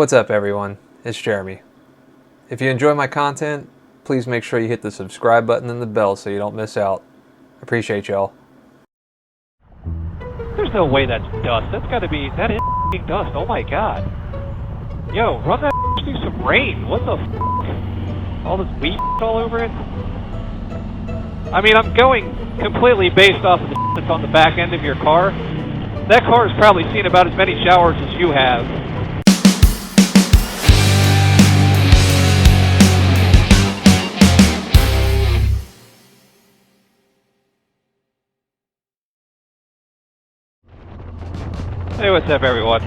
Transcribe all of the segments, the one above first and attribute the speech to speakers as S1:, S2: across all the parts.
S1: What's up, everyone? It's Jeremy. If you enjoy my content, please make sure you hit the subscribe button and the bell so you don't miss out. Appreciate y'all.
S2: There's no way that's dust. That's gotta be, that is f***ing dust. Oh my god. Yo, run that through some rain. What the f***? All this weed all over it? I mean, I'm going completely based off of the that's on the back end of your car. That car has probably seen about as many showers as you have. Hey, what's up, everyone?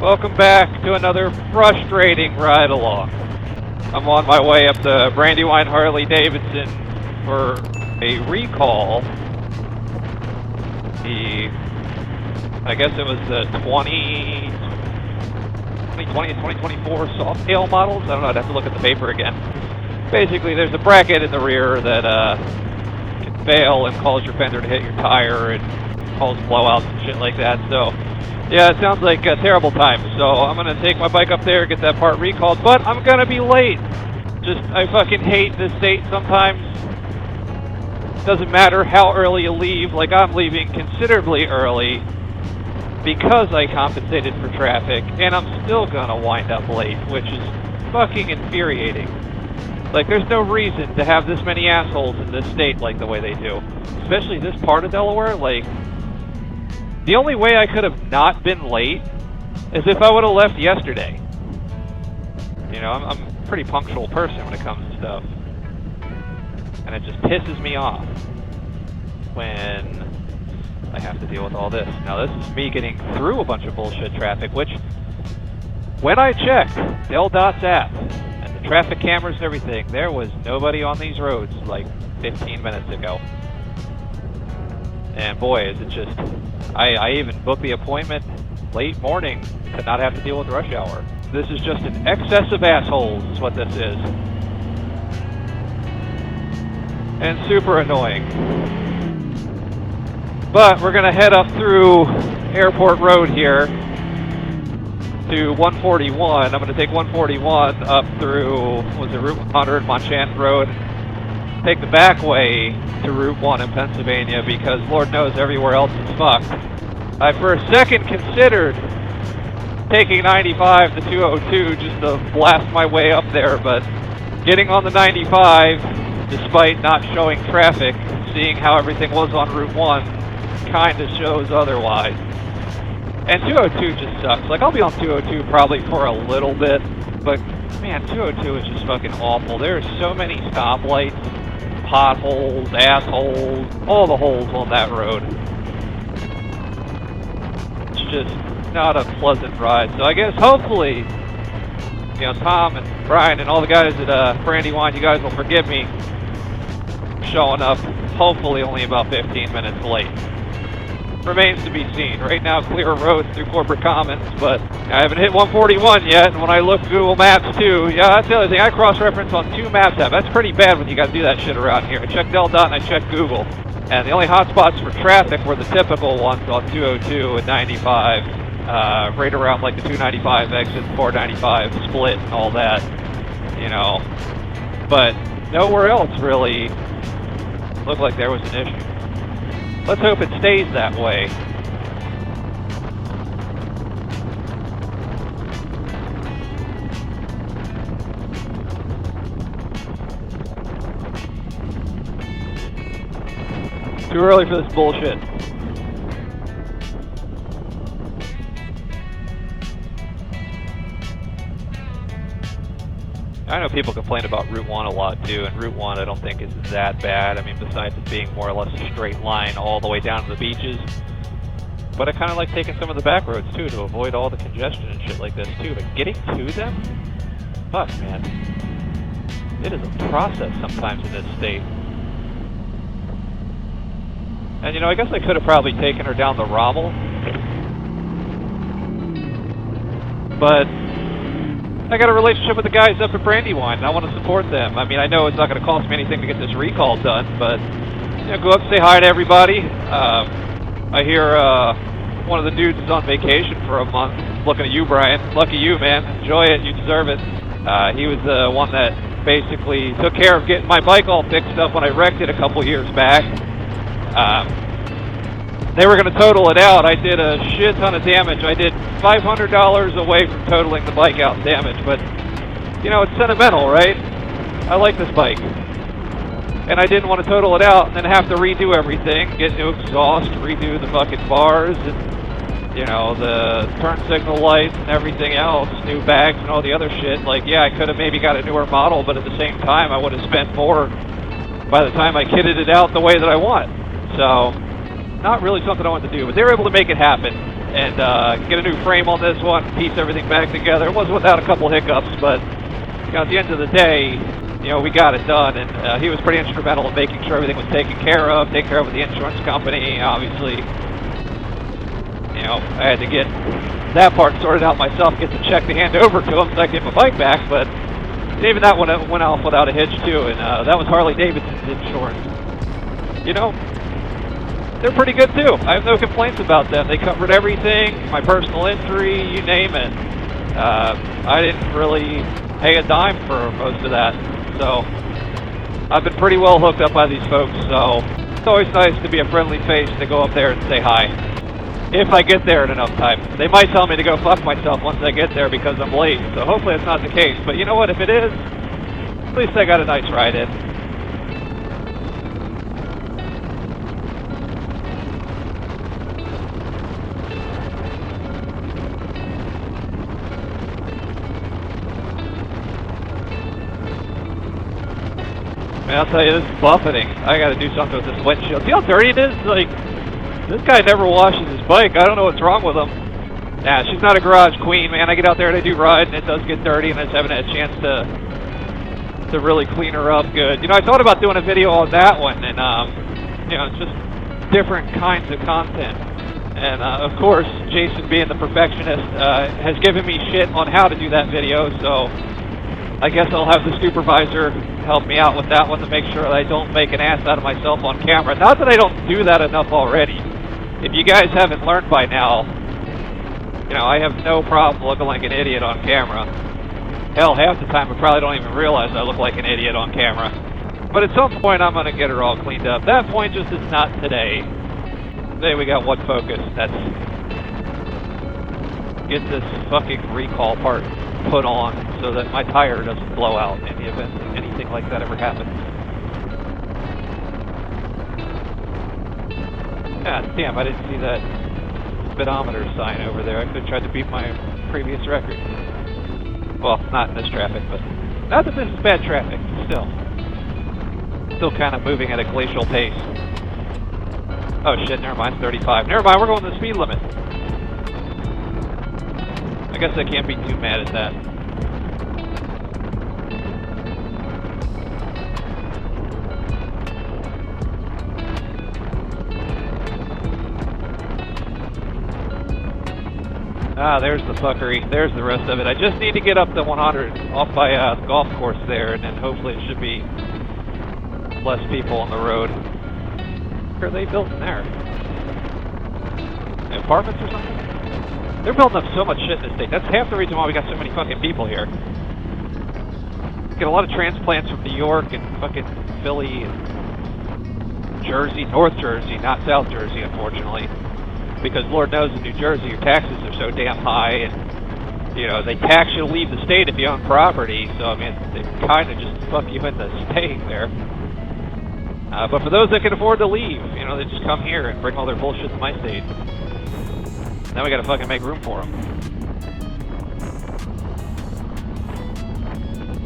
S2: Welcome back to another frustrating ride along. I'm on my way up the Brandywine Harley Davidson for a recall. I guess it was the 2024 Softail models. I don't know, I'd have to look at the paper again. Basically, there's a bracket in the rear that can fail and cause your fender to hit your tire and cause blowouts and shit like that. So yeah, it sounds like a terrible time. So I'm gonna take my bike up there, get that part recalled, but I'm gonna be late. I fucking hate this state sometimes. Doesn't matter how early you leave, like I'm leaving considerably early because I compensated for traffic, and I'm still gonna wind up late, which is fucking infuriating. Like, there's no reason to have this many assholes in this state like the way they do. Especially this part of Delaware. Like, the only way I could have not been late is if I would have left yesterday. You know, I'm a pretty punctual person when it comes to stuff. And it just pisses me off when I have to deal with all this. Now, this is me getting through a bunch of bullshit traffic, which, when I checked Del.'s app and the traffic cameras and everything, there was nobody on these roads like 15 minutes ago. And boy, is it just... I even booked the appointment late morning to not have to deal with rush hour. This is just an excess of assholes is what this is. And super annoying. But we're gonna head up through Airport Road here to 141. I'm gonna take 141 up through, Route 100, Monchant Road, take the back way to Route 1 in Pennsylvania because Lord knows everywhere else is fucked. I for a second considered taking 95 to 202 just to blast my way up there, but getting on the 95, despite not showing traffic, seeing how everything was on Route 1, kind of shows otherwise. And 202 just sucks. Like, I'll be on 202 probably for a little bit, but man, 202 is just fucking awful. There are so many stoplights, potholes, assholes, all the holes on that road. It's just not a pleasant ride. So I guess hopefully, you know, Tom and Brian and all the guys at Brandywine, you guys will forgive me showing up hopefully only about 15 minutes late. Remains to be seen. Right now, clear roads through Corporate Commons, but I haven't hit 141 yet, and when I look Google Maps too, yeah, that's the other thing, I cross-reference on 2 maps app. That's pretty bad when you gotta do that shit around here. I checked Del.and I checked Google, and the only hotspots for traffic were the typical ones on 202 and 95, right around like the 295 exit, 495 split and all that, you know, but nowhere else really looked like there was an issue. Let's hope it stays that way. Too early for this bullshit. I know people complain about Route 1 a lot too, and Route 1 I don't think is that bad. I mean, besides it being more or less a straight line all the way down to the beaches. But I kind of like taking some of the back roads too to avoid all the congestion and shit like this too. But getting to them? Fuck, man. It is a process sometimes in this state. And you know, I guess I could have probably taken her down the Rommel. But I got a relationship with the guys up at Brandywine, and I want to support them. I mean, I know it's not going to cost me anything to get this recall done, but you know, go up and say hi to everybody. I hear one of the dudes is on vacation for a month. Looking at you, Brian. Lucky you, man. Enjoy it. You deserve it. He was the one that basically took care of getting my bike all fixed up when I wrecked it a couple years back. They were going to total it out. I did a shit ton of damage. I did $500 away from totaling the bike out damage, but, you know, it's sentimental, right? I like this bike. And I didn't want to total it out and then have to redo everything, get new exhaust, redo the fucking bars, and, you know, the turn signal lights and everything else, new bags and all the other shit. Like, yeah, I could have maybe got a newer model, but at the same time, I would have spent more by the time I kitted it out the way that I want. So, not really something I wanted to do, but they were able to make it happen and get a new frame on this one, piece everything back together. It wasn't without a couple hiccups, but, you know, at the end of the day, you know, we got it done, and he was pretty instrumental in making sure everything was taken care of, take care of with the insurance company. Obviously, you know, I had to get that part sorted out myself, get the check to hand over to him so I could get my bike back, but even that one went off without a hitch too, and that was Harley Davidson's insurance. You know, they're pretty good too. I have no complaints about them. They covered everything, my personal injury, you name it. I didn't really pay a dime for most of that. So, I've been pretty well hooked up by these folks, so it's always nice to be a friendly face to go up there and say hi. If I get there in enough time. They might tell me to go fuck myself once I get there because I'm late, so hopefully it's not the case. But you know what, if it is, at least I got a nice ride in. Man, I'll tell you, this is buffeting. I gotta do something with this windshield. See how dirty it is? Like, this guy never washes his bike. I don't know what's wrong with him. Nah, she's not a garage queen, man. I get out there and I do ride, and it does get dirty, and I just haven't had a chance to really clean her up good. You know, I thought about doing a video on that one, and, you know, it's just different kinds of content. And, of course, Jason, being the perfectionist, has given me shit on how to do that video, so I guess I'll have the supervisor help me out with that one to make sure that I don't make an ass out of myself on camera. Not that I don't do that enough already. If you guys haven't learned by now, you know, I have no problem looking like an idiot on camera. Hell, half the time I probably don't even realize I look like an idiot on camera. But at some point I'm going to get her all cleaned up. That point just is not today. Today we got one focus. That's get this fucking recall part put on so that my tire doesn't blow out in the event that anything like that ever happens. God damn, I didn't see that speedometer sign over there. I could have tried to beat my previous record. Well, not in this traffic, but not that this is bad traffic, still. Still kind of moving at a glacial pace. Oh shit, never mind, 35. Never mind, we're going the speed limit. I guess I can't be too mad at that. Ah, there's the fuckery. There's the rest of it. I just need to get up to 100 off by the golf course there, and then hopefully it should be less people on the road. Where are they building there? Apartments or something? They're building up so much shit in this state. That's half the reason why we got so many fucking people here. Get a lot of transplants from New York and fucking Philly and Jersey, North Jersey, not South Jersey, unfortunately. Because Lord knows in New Jersey your taxes are so damn high, and you know they tax you to leave the state if you own property. So I mean they kind of just fuck you into staying there. But for those that can afford to leave, you know they just come here and bring all their bullshit to my state. Now we gotta fucking make room for them.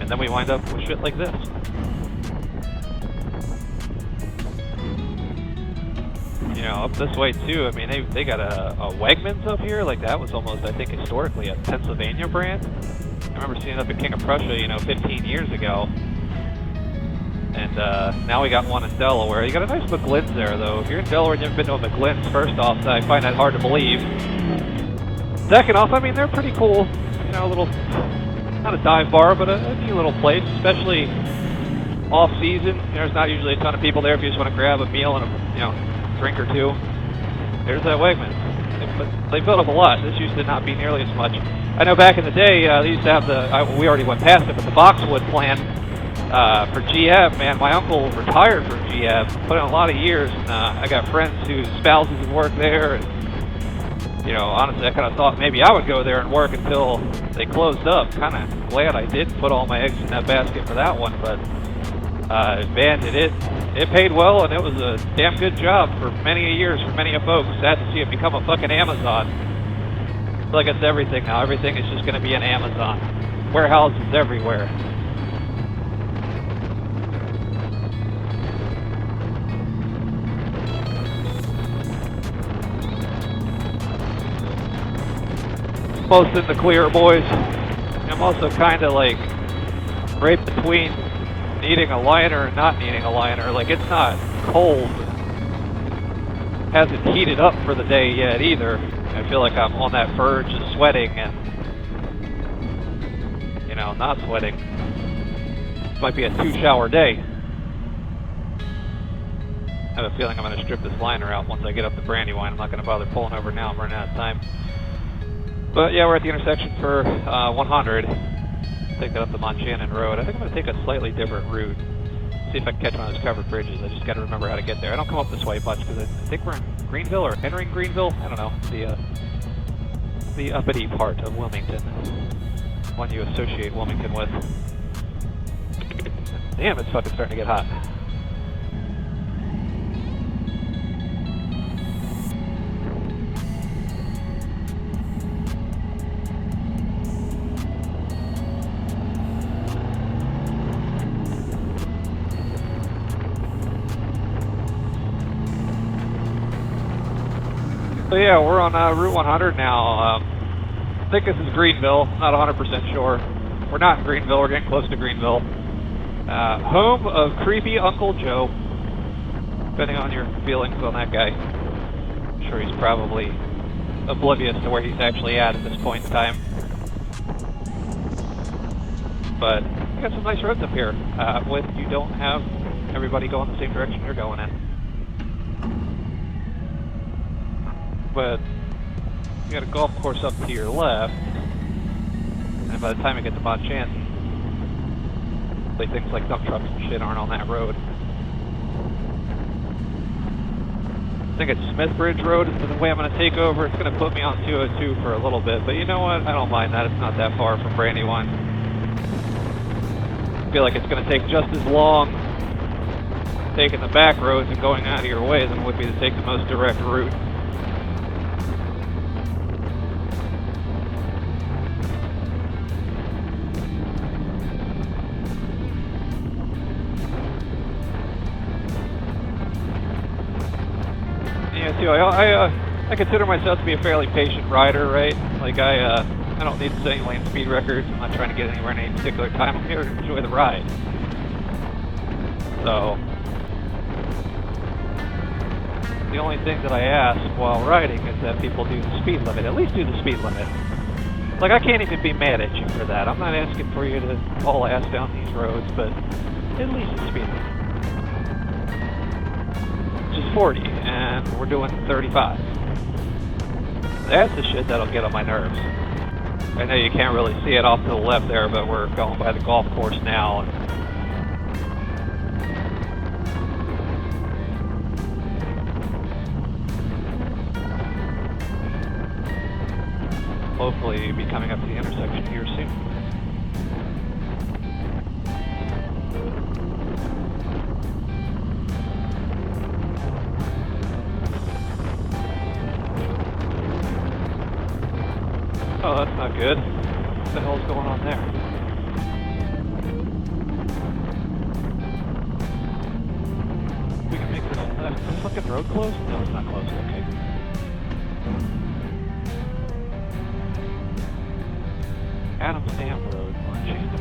S2: And then we wind up with shit like this. You know, up this way too, I mean, they got a Wegmans up here, like that was almost, I think, historically a Pennsylvania brand. I remember seeing it up at King of Prussia, you know, 15 years ago. And now we got one in Delaware. You got a nice McGlynn's there, though. If you're in Delaware and you've been to a McGlynn's, first off, I find that hard to believe. Second off, I mean, they're pretty cool. You know, a little, not a dive bar, but a neat little place, especially off-season. There's not usually a ton of people there if you just want to grab a meal and a, you know, drink or two. There's that Wegmans. They built up a lot. This used to not be nearly as much. I know back in the day, they used to have we already went past it, but the boxwood plant for GM, man, my uncle retired from GM, put in a lot of years, and I got friends whose spouses have worked there, and, you know, honestly, I kind of thought maybe I would go there and work until they closed up. Kind of glad I didn't put all my eggs in that basket for that one, but, man, it paid well, and it was a damn good job for many a years for many a folks. Sad to see it become a fucking Amazon. I feel like it's everything now. Everything is just going to be an Amazon. Warehouses everywhere. Most in the clear, boys. I'm also kind of like right between needing a liner and not needing a liner. Like, it's not cold. Hasn't heated up for the day yet either. I feel like I'm on that verge of sweating and, you know, not sweating. This might be a 2-shower day. I have a feeling I'm going to strip this liner out once I get up to Brandywine. I'm not going to bother pulling over now. I'm running out of time. But yeah, we're at the intersection for 100. Take that up the Montchanin Road. I think I'm going to take a slightly different route. See if I can catch one of those covered bridges. I just got to remember how to get there. I don't come up this way much because I think we're in Greenville or entering Greenville. I don't know. The uppity part of Wilmington. One you associate Wilmington with. Damn, it's fucking starting to get hot. So yeah, we're on Route 100 now. I think this is Greenville. Not 100% sure. We're not in Greenville. We're getting close to Greenville. Home of creepy Uncle Joe. Depending on your feelings on that guy. I'm sure he's probably oblivious to where he's actually at this point in time. But we got some nice roads up here. With you don't have everybody going the same direction you're going in. But you got a golf course up to your left, and by the time you get to Montchanin, things like dump trucks and shit aren't on that road. I think it's Smithbridge Road is the way I'm going to take over. It's going to put me on 202 for a little bit, but you know what? I don't mind that. It's not that far from Brandywine. I feel like it's going to take just as long taking the back roads and going out of your way than it would be to take the most direct route. I consider myself to be a fairly patient rider, right? Like, I don't need to set any lane speed records. I'm not trying to get anywhere in any particular time. I'm here to enjoy the ride. So, the only thing that I ask while riding is that people do the speed limit. At least do the speed limit. Like, I can't even be mad at you for that. I'm not asking for you to haul ass down these roads, but at least the speed limit. Which is 40, and we're doing 35. That's the shit that'll get on my nerves. I know you can't really see it off to the left there, but we're going by the golf course now. And hopefully be coming up to the intersection here soon. Oh, that's not good. What the hell's going on there? We can make this... Is the fucking road closed? No, it's not closed. Okay. Adams Dam Road, Montchanin.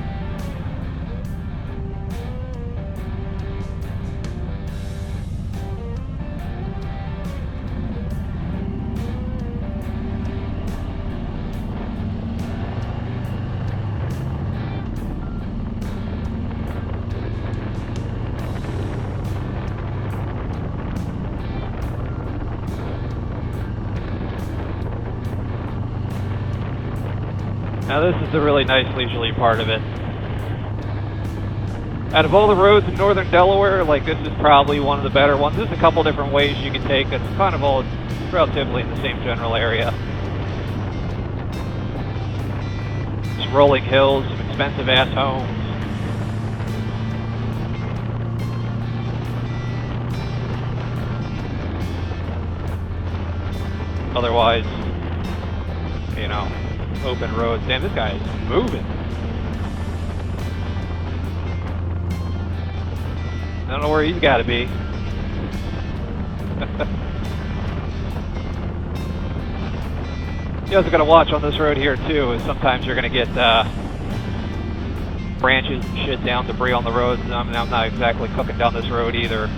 S2: Now this is the really nice leisurely part of it. Out of all the roads in northern Delaware, like this is probably one of the better ones. There's a couple different ways you can take it. It's kind of all relatively in the same general area. Just rolling hills, some expensive ass homes. Otherwise, you know, open roads. Damn, this guy is moving. I don't know where he's got to be. You also got to watch on this road here too. Is sometimes you're going to get branches and shit down, debris on the roads. I'm not exactly cooking down this road either.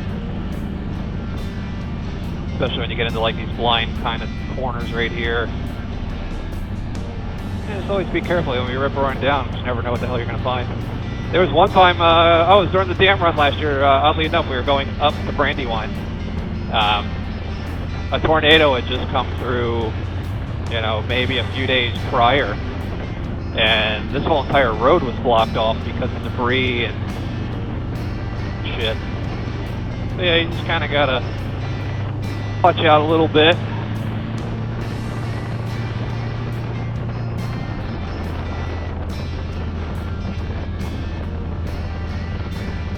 S2: Especially when you get into like these blind kind of corners right here. And just always be careful when you rip a run down. You never know what the hell you're going to find. There was one time, I was during the dam run last year, oddly enough, we were going up to Brandywine. A tornado had just come through, you know, maybe a few days prior. And this whole entire road was blocked off because of debris and shit. So yeah, you just kind of got to watch out a little bit.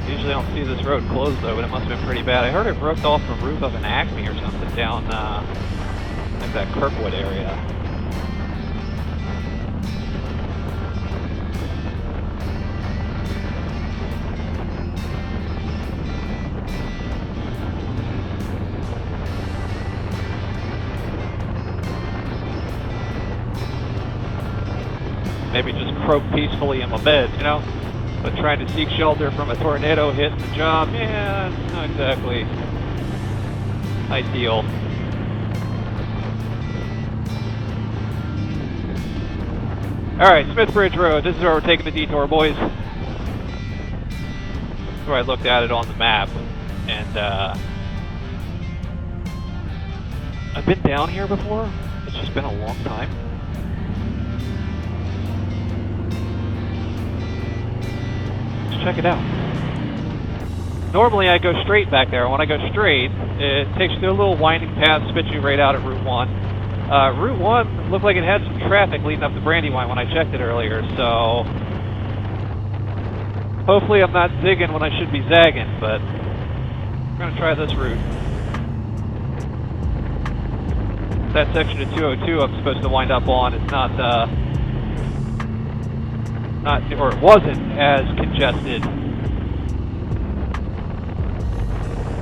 S2: Usually I don't see this road closed though, but it must have been pretty bad. I heard it broke off the roof of an Acme or something down like that Kirkwood area. Maybe just croak peacefully in my bed, you know? But trying to seek shelter from a tornado hitting the job, yeah, it's not exactly ideal. Alright, Smith Bridge Road. This is where we're taking the detour, boys. That's where I looked at it on the map. And, I've been down here before. It's just been a long time. Check it out. Normally I go straight back there. When I go straight, it takes you through a little winding path, spits you right out at Route 1. Route 1 looked like it had some traffic leading up to Brandywine when I checked it earlier, so hopefully I'm not zigging when I should be zagging, but I'm going to try this route. That section of 202 I'm supposed to wind up on is not, or it wasn't as congested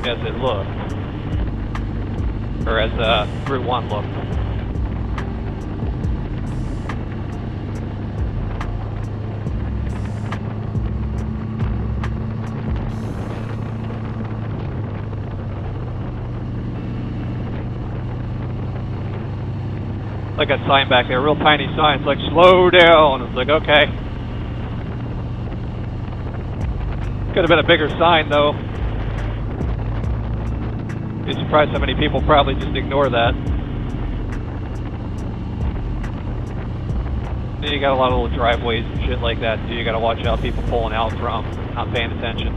S2: as it looked, or as Route 1 looked. Like a sign back there, real tiny sign. It's like, slow down. It's like, okay. Could have been a bigger sign, though. Be surprised how many people probably just ignore that. Then you got a lot of little driveways and shit like that, too. You got to watch out people pulling out from, not paying attention.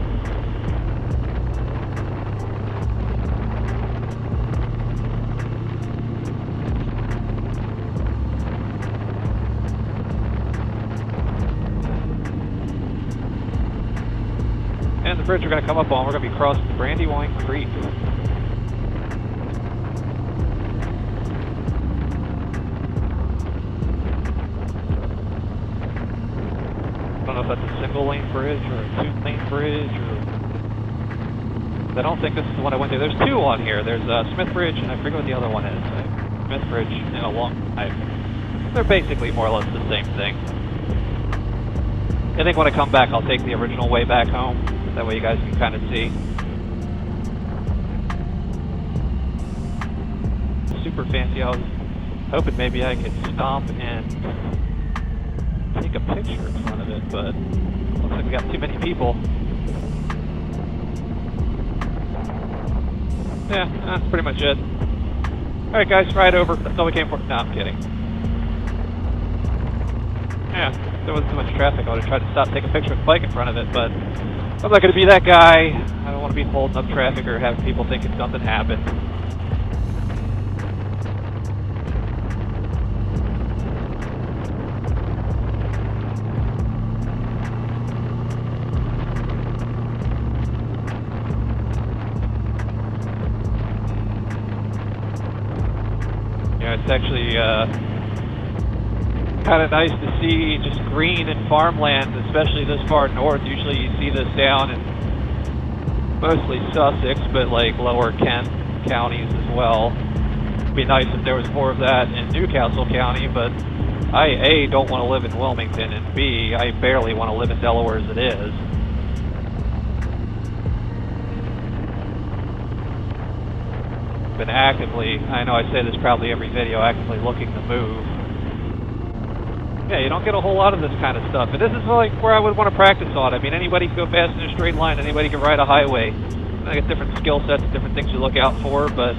S2: And the bridge we're going to come up on, we're going to be crossing Brandywine Creek. I don't know if that's a single lane bridge or a 2-lane bridge, or I don't think this is the one I went to. There's two on here. There's Smith Bridge, and I forget what the other one is. Smith Bridge and they're basically more or less the same thing. I think when I come back, I'll take the original way back home. That way you guys can kind of see. Super fancy. I was hoping maybe I could stop and take a picture in front of it, but looks like we got too many people. Yeah, that's pretty much it. Alright guys, ride over. That's all we came for. No, I'm kidding. Yeah, if there wasn't too much traffic, I would have tried to stop, take a picture with the bike in front of it, but I'm not going to be that guy. I don't want to be holding up traffic or having people thinking something happened. Yeah, it's actually kind of nice to see just green and farmland, especially this far north. Usually you see this down in mostly Sussex, but like lower Kent counties as well. It'd be nice if there was more of that in Newcastle County, but I, A, don't want to live in Wilmington, and B, I barely want to live in Delaware as it is. Been actively, I know I say this probably every video, actively looking to move. Yeah, you don't get a whole lot of this kind of stuff, and this is like where I would want to practice on. I mean, anybody can go fast in a straight line, anybody can ride a highway. I get different skill sets, different things you look out for, but,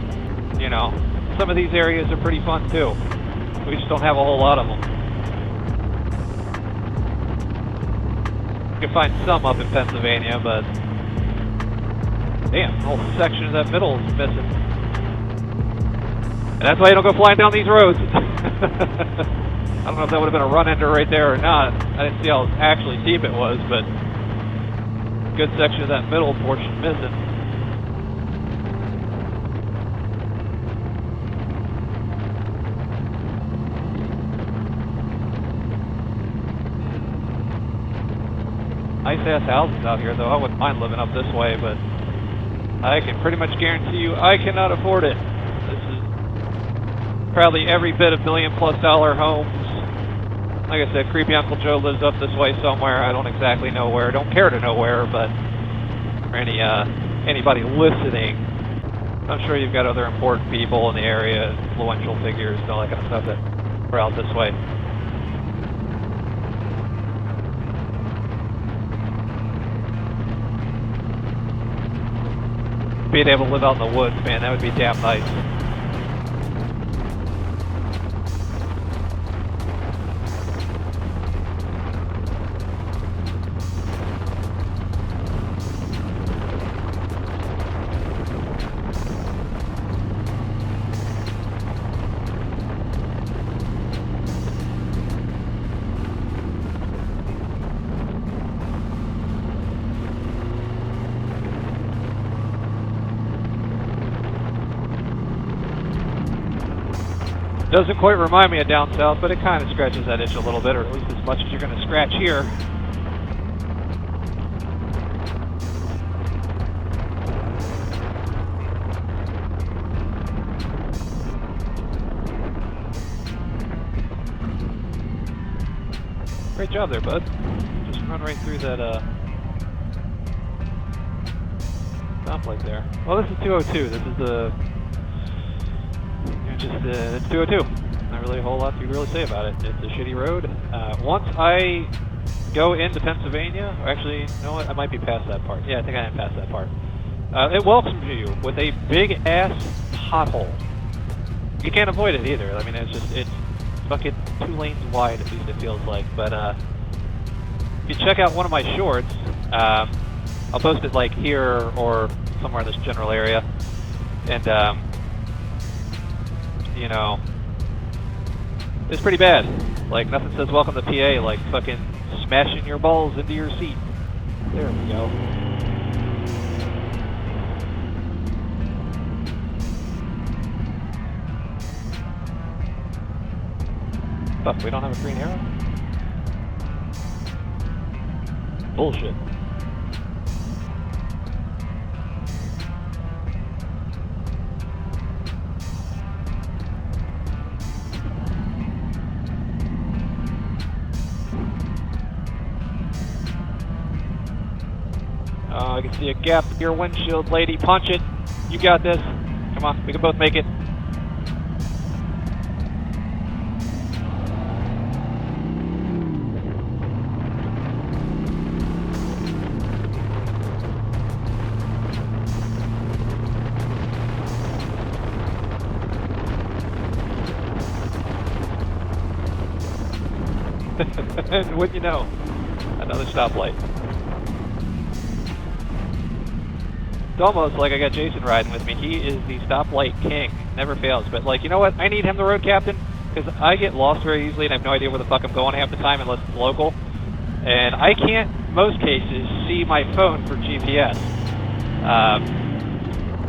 S2: you know, some of these areas are pretty fun too. We just don't have a whole lot of them. You can find some up in Pennsylvania, but damn, a whole section of that middle is missing. And that's why you don't go flying down these roads. I don't know if that would have been a run-ender right there or not. I didn't see how actually deep it was, but a good section of that middle portion missing. Nice-ass houses out here, though. I wouldn't mind living up this way, but I can pretty much guarantee you I cannot afford it. This is probably every bit of $1,000,000+ homes. Like I said, creepy Uncle Joe lives up this way somewhere. I don't exactly know where. Don't care to know where, but for anybody listening, I'm sure you've got other important people in the area, influential figures, and all that kind of stuff that are out this way. Being able to live out in the woods, man, that would be damn nice. Doesn't quite remind me of down south, but it kind of scratches that itch a little bit, or at least as much as you're going to scratch here. Great job there, bud. Just run right through that stoplight there. Well, this is 202. This is the... it's 202. Not really a whole lot to really say about it. It's a shitty road. Once I go into Pennsylvania, or actually, you know what? I might be past that part. Yeah, I think I am past that part. It welcomes you with a big ass pothole. You can't avoid it either. I mean, it's fucking 2 lanes wide, at least it feels like. But if you check out one of my shorts, I'll post it like here or somewhere in this general area, and you know, it's pretty bad. Like, nothing says welcome to PA like fucking smashing your balls into your seat. There we go. Fuck, we don't have a green arrow? Bullshit. I can see a gap in your windshield, lady. Punch it. You got this. Come on, we can both make it. And wouldn't you know, another stoplight. It's almost like I got Jason riding with me. He is the stoplight king. Never fails. But, like, you know what? I need him, the road captain, because I get lost very easily and I have no idea where the fuck I'm going half the time unless it's local. And I can't, most cases, see my phone for GPS.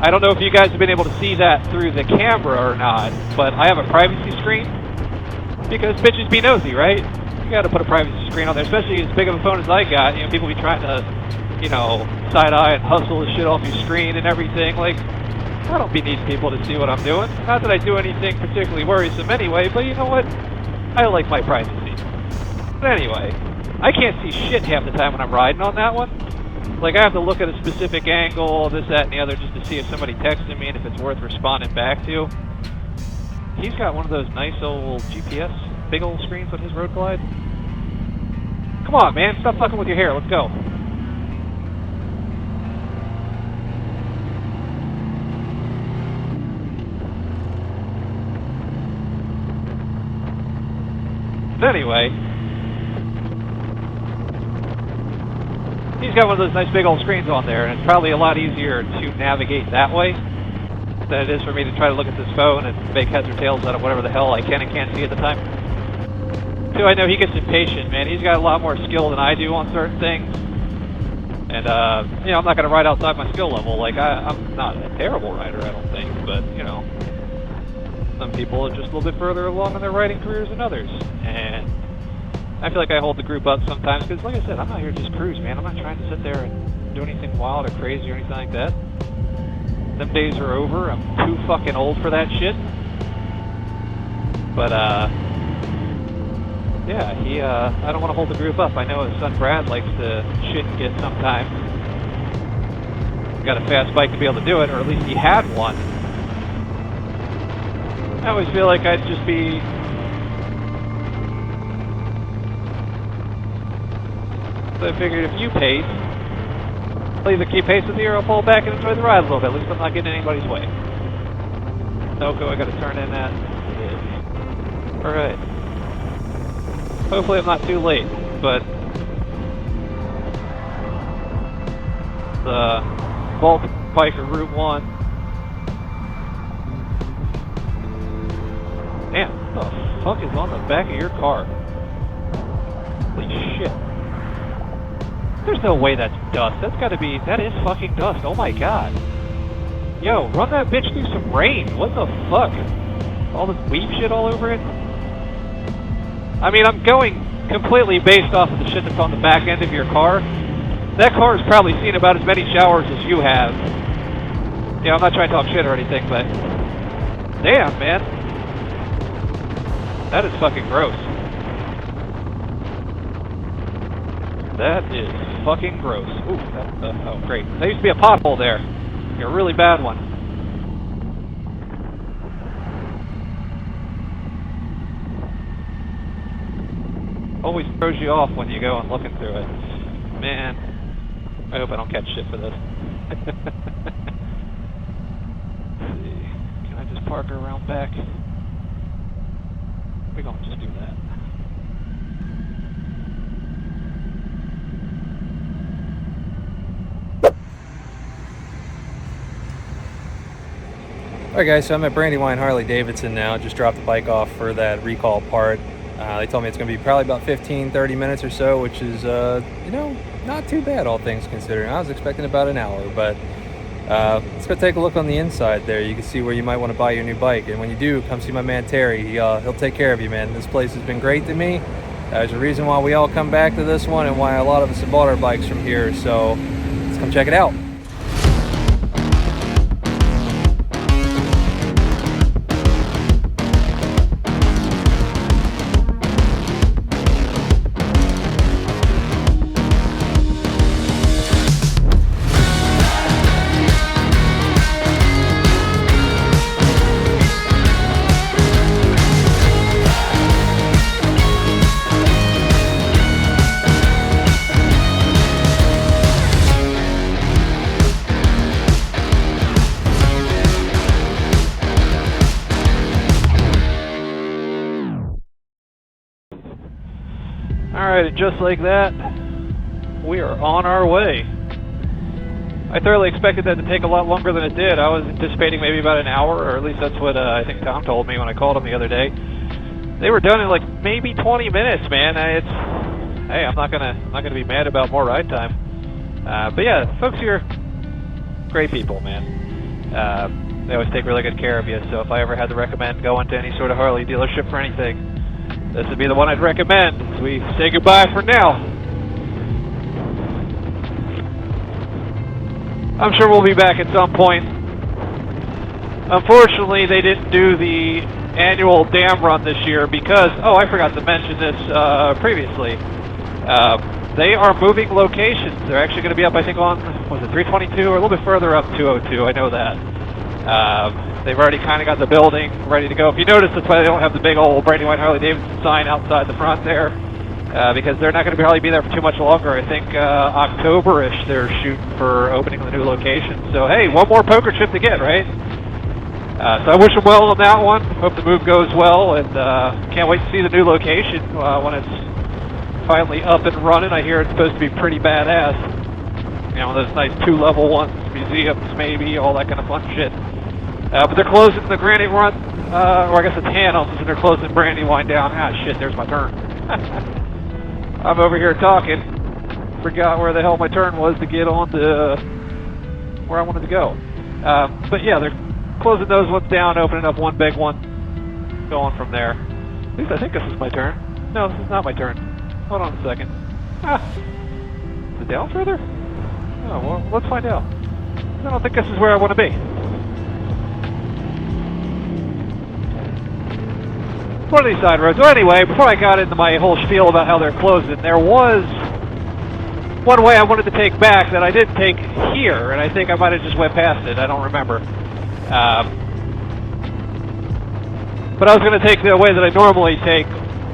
S2: I don't know if you guys have been able to see that through the camera or not, but I have a privacy screen because bitches be nosy, right? You gotta put a privacy screen on there, especially as big of a phone as I got. You know, people be trying to, you know, side-eye and hustle the shit off your screen and everything. Like, I don't be needing people to see what I'm doing. Not that I do anything particularly worrisome anyway, but you know what? I like my privacy. But anyway, I can't see shit half the time when I'm riding on that one. Like, I have to look at a specific angle, this, that, and the other, just to see if somebody texted me and if it's worth responding back to. He's got one of those nice old GPS, big old screens on his Road Glide. Come on, man, stop fucking with your hair, let's go. Anyway, he's got one of those nice big old screens on there, and it's probably a lot easier to navigate that way than it is for me to try to look at this phone and make heads or tails out of whatever the hell I can and can't see at the time. Too, I know he gets impatient, man. He's got a lot more skill than I do on certain things. And, you know, I'm not going to ride outside my skill level. Like, I'm not a terrible rider, I don't think, but, you know, some people are just a little bit further along in their riding careers than others. And I feel like I hold the group up sometimes because, like I said, I'm not here to just cruise, man. I'm not trying to sit there and do anything wild or crazy or anything like that. Them days are over. I'm too fucking old for that shit. But, yeah, I don't want to hold the group up. I know his son Brad likes to shit and get sometimes. He's got a fast bike to be able to do it, or at least he had one. I always feel like I'd just be... So I figured if you pace, I'll either keep pace with you or I'll pull back and enjoy the ride a little bit. At least I'm not getting in anybody's way. Noco, I gotta turn in that. Yeah. Alright. Hopefully I'm not too late, but... the Bulk Pike or Route 1. Damn, what the fuck is on the back of your car? Holy shit. There's no way that's dust. That's gotta be... that is fucking dust. Oh my god. Yo, run that bitch through some rain. What the fuck? All this weed shit all over it? I mean, I'm going completely based off of the shit that's on the back end of your car. That car has probably seen about as many showers as you have. Yeah, I'm not trying to talk shit or anything, but... damn, man. That is fucking gross. That is fucking gross. Ooh, oh, great. There used to be a pothole there. A really bad one. Always throws you off when you go and looking through it. Man, I hope I don't catch shit for this. Let's see. Can I just park her around back? We're gonna just do that.
S1: Alright guys, so I'm at Brandywine Harley Davidson now. Just dropped the bike off for that recall part. They told me it's going to be probably about 15-30 minutes or so, which is, you know, not too bad all things considering. I was expecting about an hour, but let's go take a look on the inside there. You can see where you might want to buy your new bike. And when you do, come see my man Terry. He'll take care of you, man. This place has been great to me. There's a reason why we all come back to this one and why a lot of us have bought our bikes from here. So let's come check it out.
S2: Alright, and just like that, we are on our way. I thoroughly expected that to take a lot longer than it did. I was anticipating maybe about an hour, or at least that's what I think Tom told me when I called him the other day. They were done in like maybe 20 minutes, man. Hey, I'm not gonna be mad about more ride time. But yeah, folks here, great people, man. They always take really good care of you. So if I ever had to recommend going to any sort of Harley dealership for anything, this would be the one I'd recommend. As we say goodbye for now. I'm sure we'll be back at some point. Unfortunately, they didn't do the annual dam run this year because, oh, I forgot to mention this previously. They are moving locations. They're actually going to be up, I think, on, was it 322 or a little bit further up 202? I know that. They've already kind of got the building ready to go. If you notice, that's why they don't have the big old Brandywine Harley Davidson sign outside the front there, because they're not going to be there for too much longer. I think October-ish they're shooting for opening the new location. So hey, one more poker chip to get, right? So I wish them well on that one. Hope the move goes well, and can't wait to see the new location when it's finally up and running. I hear it's supposed to be pretty badass. You know, those nice 2-level ones, museums maybe, all that kind of fun shit. But they're closing the Granny Run, or I guess it's Hannums, and they're closing Brandywine down. Ah, shit, there's my turn. I'm over here talking. Forgot where the hell my turn was to get on to where I wanted to go. But yeah, they're closing those ones down, opening up one big one, going from there. At least I think this is my turn. No, this is not my turn. Hold on a second. Is it down further? Oh, well, let's find out. I don't think this is where I want to be. One of these side roads. So anyway, before I got into my whole spiel about how they're closing, there was one way I wanted to take back that I didn't take here, and I think I might have just went past it. I don't remember. But I was going to take the way that I normally take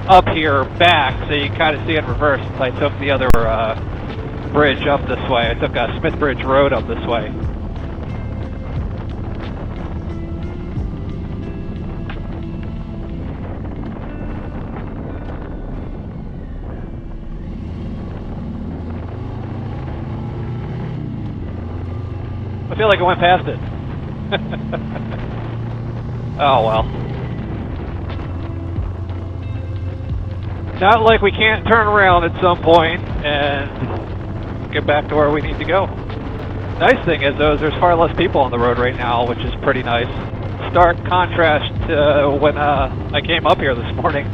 S2: up here back, so you can kind of see it in reverse. I took the other bridge up this way. I took Smith Bridge Road up this way. I feel like I went past it. Oh well. Not like we can't turn around at some point and get back to where we need to go. Nice thing is, though, is there's far less people on the road right now, which is pretty nice. Stark contrast to when I came up here this morning.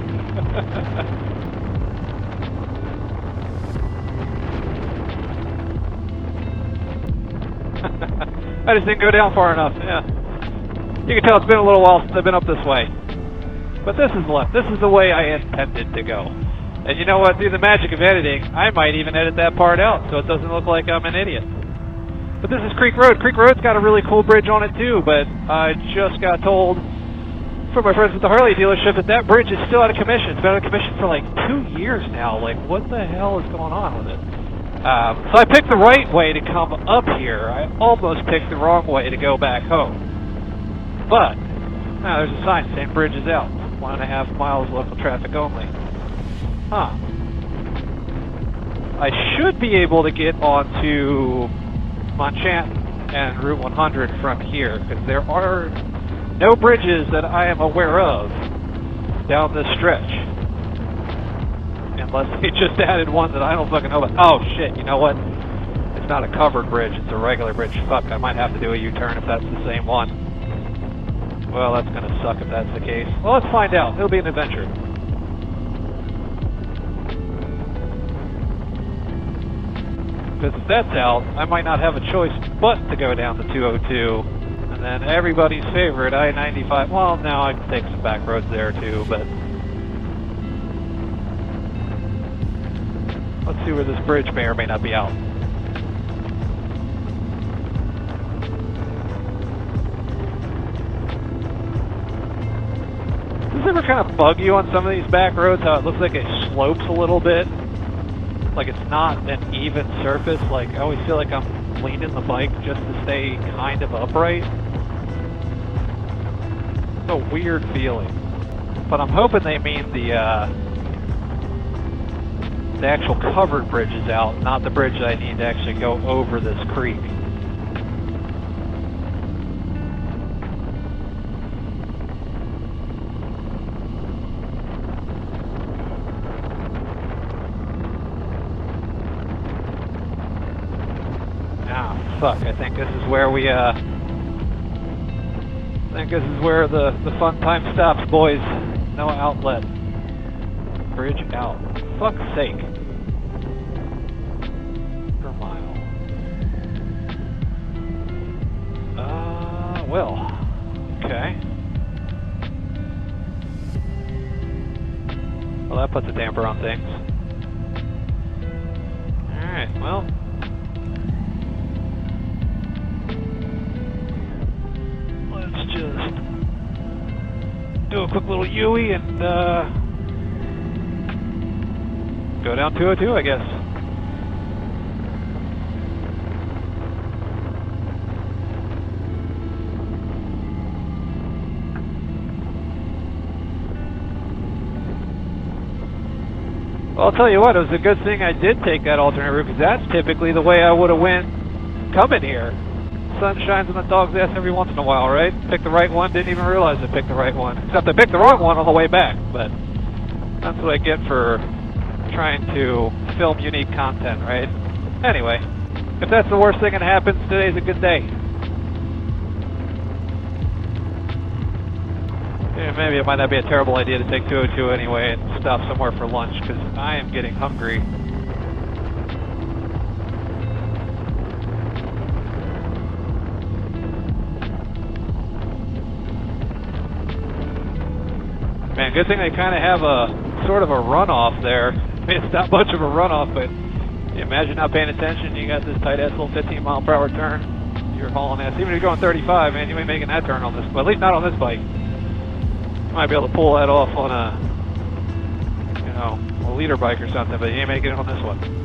S2: I just didn't go down far enough, yeah. You can tell it's been a little while since I've been up this way. But this is left. This is the way I intended to go. And you know what? Through the magic of editing, I might even edit that part out so it doesn't look like I'm an idiot. But this is Creek Road. Creek Road's got a really cool bridge on it too, but I just got told from my friends at the Harley dealership that bridge is still out of commission. It's been out of commission for like 2 years now. Like, what the hell is going on with it? So I picked the right way to come up here. I almost picked the wrong way to go back home. But, now there's a sign saying bridge is out. 1.5 miles local traffic only. Huh. I should be able to get onto Monchanton and Route 100 from here, because there are no bridges that I am aware of down this stretch. Unless they just added one that I don't fucking know about. Oh shit, you know what? It's not a covered bridge, it's a regular bridge. Fuck, I might have to do a U-turn if that's the same one. Well, that's gonna suck if that's the case. Well, let's find out. It'll be an adventure. Because if that's out, I might not have a choice but to go down to 202. And then everybody's favorite, I-95. Well, now I can take some back roads there too, but... let's see where this bridge may or may not be out. Does this ever kind of bug you on some of these back roads, how it looks like it slopes a little bit? Like it's not an even surface? Like I always feel like I'm leaning the bike just to stay kind of upright. It's a weird feeling. But I'm hoping they mean the the actual covered bridge is out, not the bridge that I need to actually go over this creek. Ah, fuck, I think this is where we, I think this is where the fun time stops, boys. No outlet. Bridge out. Fuck's sake. Per mile. Well. Okay. Well, that puts a damper on things. Alright, well. Let's just do a quick little U-ey and, go down 202, I guess. Well, I'll tell you what, it was a good thing I did take that alternate route, because that's typically the way I would have went coming here. Sun shines on the dog's ass every once in a while, right? Picked the right one, didn't even realize I picked the right one. Except I picked the wrong one on the way back, but that's what I get for trying to film unique content, right? Anyway, if that's the worst thing that happens, today's a good day. Yeah, maybe it might not be a terrible idea to take 202 anyway and stop somewhere for lunch, because I am getting hungry. Man, good thing they kind of have a sort of a runoff there. I mean, it's not much of a runoff, but imagine not paying attention. You got this tight-ass little 15-mile-per-hour turn. You're hauling ass. Even if you're going 35, man, you ain't making that turn on this. Well, at least not on this bike. You might be able to pull that off on a, you know, a leader bike or something, but you ain't making it on this one.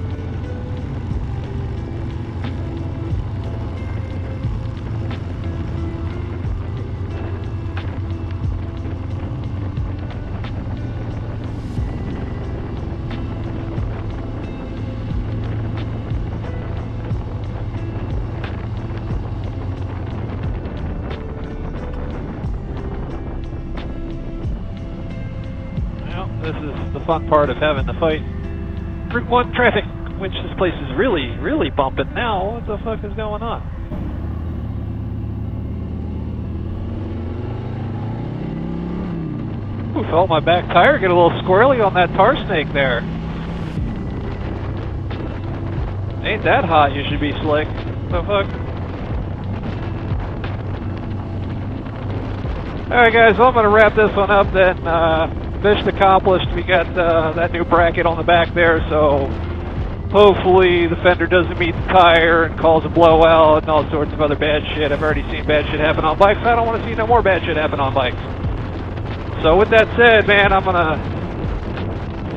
S2: This is the fun part of having to fight Route 1 traffic, which this place is really, really bumping now. What the fuck is going on? Ooh, felt my back tire get a little squirrely on that tar snake there. Ain't that hot, you should be slick. What the fuck? Alright guys, well I'm going to wrap this one up then. Mission accomplished. We got that new bracket on the back there, so hopefully the fender doesn't meet the tire and cause a blowout and all sorts of other bad shit. I've already seen bad shit happen on bikes. I don't want to see no more bad shit happen on bikes. So with that said, man, I'm going to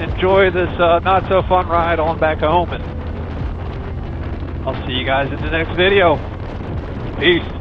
S2: enjoy this not so fun ride on back home, and I'll see you guys in the next video. Peace.